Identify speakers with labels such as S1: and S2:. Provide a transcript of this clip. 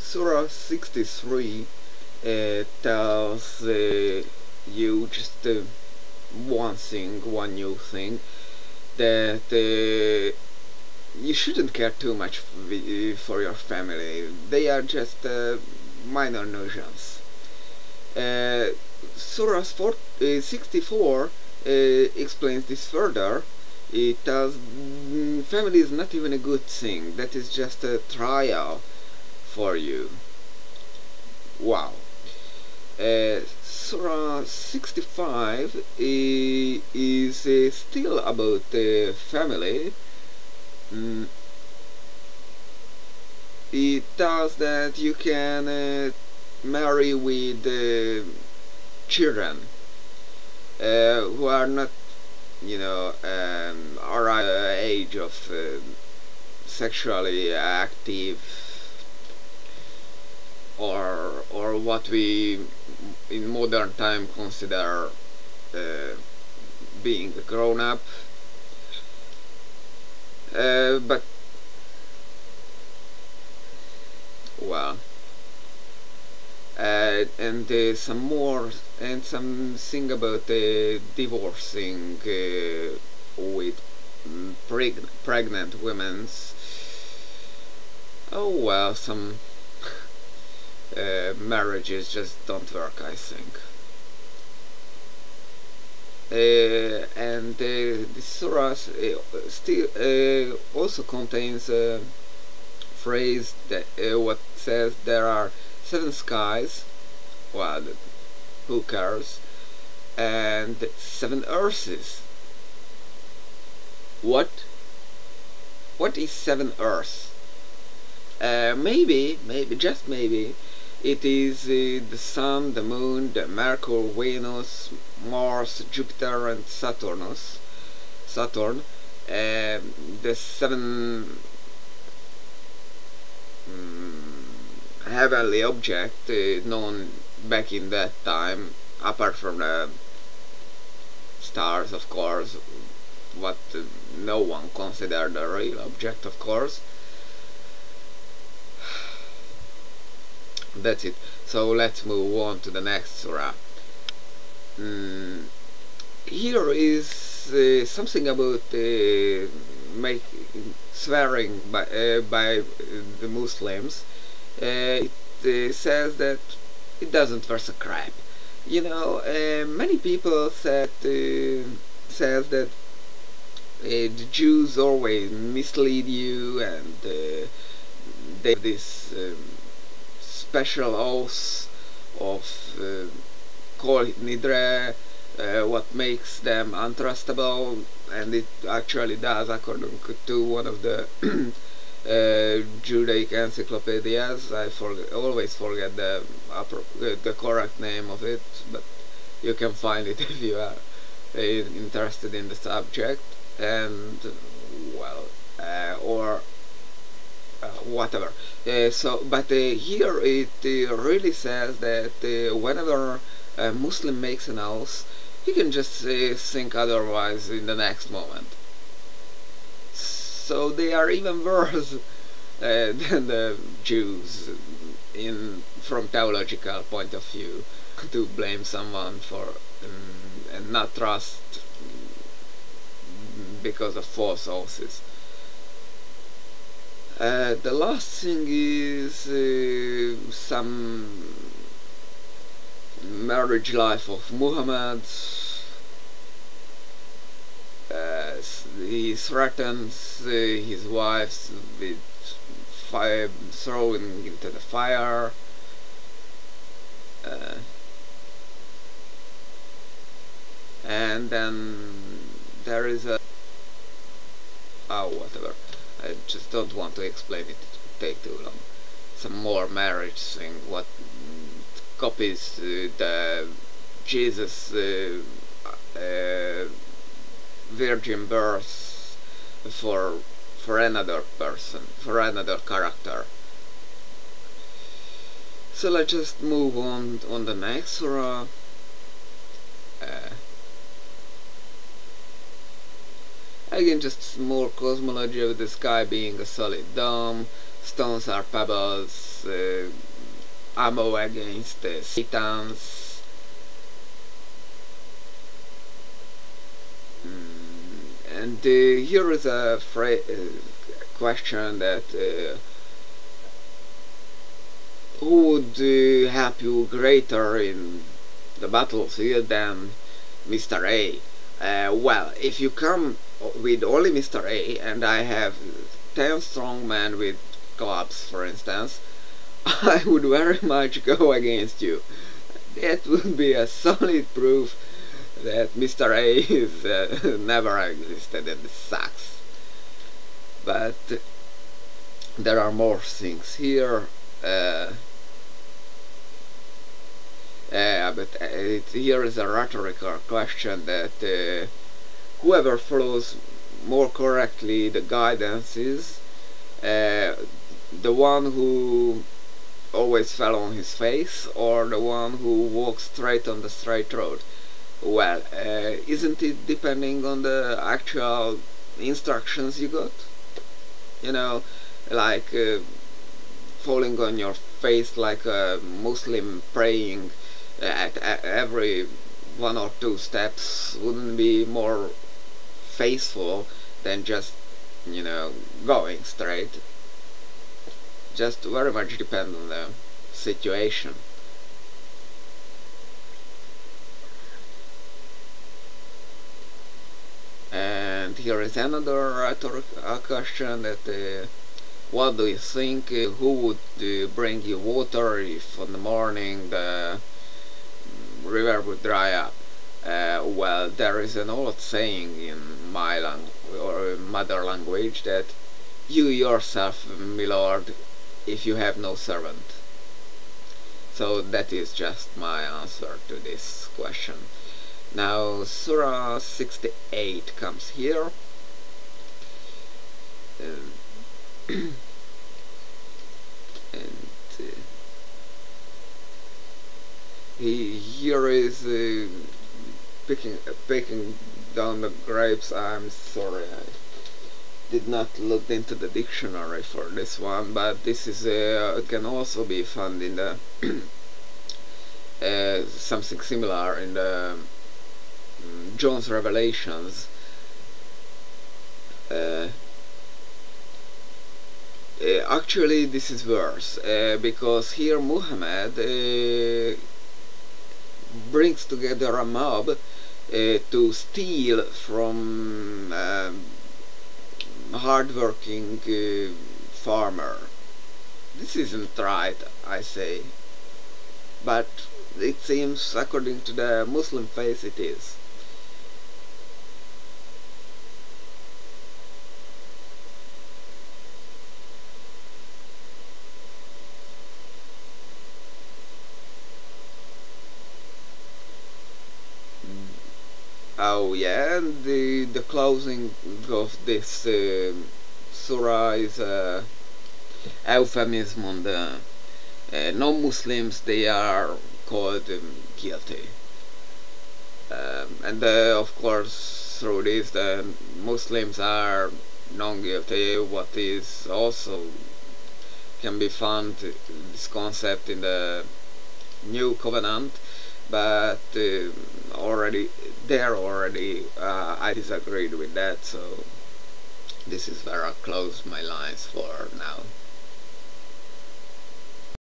S1: Surah 63 tells you just one new thing, that you shouldn't care too much for your family. They are just minor nuisance. Uh, Surah 64 explains this further. It tells family is not even a good thing. That is just a trial for you. Wow. Surah 65 is still about family. Mm, it tells that you can marry with children who are not, around the age of sexually active, or what we in modern time consider uh, being a grown up. But well, and some more, and something about divorcing with pregnant women's. Oh well, some marriages just don't work, I think. And the surah still also contains a phrase that what says there are seven skies. Well, who cares? And seven earths. What? What is seven earths? Maybe, just maybe, it is the Sun, the Moon, the Mercury, Venus, Mars, Jupiter, and Saturn, the seven heavenly object known back in that time, apart from the stars, of course, what no one considered a real object, of course. That's it. So let's move on to the next surah. Mm, Here is something about make swearing by the Muslims. It says that it doesn't verse a crap. Many people says that the Jews always mislead you, and they have this special oath of call it nidre, what makes them untrustable, and it actually does, according to one of the Judaic encyclopedias. Always forget the correct name of it, but you can find it if you are interested in the subject. And well, or whatever. But here it really says that whenever a Muslim makes an oath, he can just think otherwise in the next moment. So they are even worse than the Jews from theological point of view, to blame someone for and not trust because of false oaths. The last thing is some marriage life of Muhammad. He threatens his wives with fire, throwing into the fire. And then there is a whatever. I just don't want to explain it. It would take too long. Some more marriage thing. What copies the Jesus virgin birth for another person, for another character. So let's just move on the next surah. Again, just more cosmology of the sky being a solid dome, stones are pebbles, ammo against satans. And here is a question that who would help you greater in the battlefield than Mr. A? Well, if you come with only Mr. A and I have 10 strong men with clubs, for instance, I would very much go against you. That would be a solid proof that Mr. A is never existed and sucks. But there are more things here. But here is a rhetorical question that whoever follows more correctly the guidance is the one who always fell on his face or the one who walks straight on the straight road. Well, isn't it depending on the actual instructions you got? You know, like falling on your face like a Muslim praying at every 1 or 2 steps wouldn't be more faithful than just, going straight. Just very much depend on the situation. And here is another rhetorical question that what do you think? Who would bring you water if in the morning the river would dry up? Well, there is an old saying in my mother language that you yourself, my lord, if you have no servant. So that is just my answer to this question. Now, Surah 68 comes here. And here is picking down the grapes. I'm sorry, I did not look into the dictionary for this one, but this is it can also be found in the something similar in the John's Revelations. Actually, this is worse because here Muhammad brings together a mob to steal from hard-working farmer. This isn't right, I say, but it seems, according to the Muslim faith, it is. Oh yeah, and the closing of this surah is a euphemism on the non-Muslims. They are called guilty, and of course through this the Muslims are non-guilty. What is also can be found this concept in the New Covenant, but already I disagreed with that, so this is where I close my lines for now.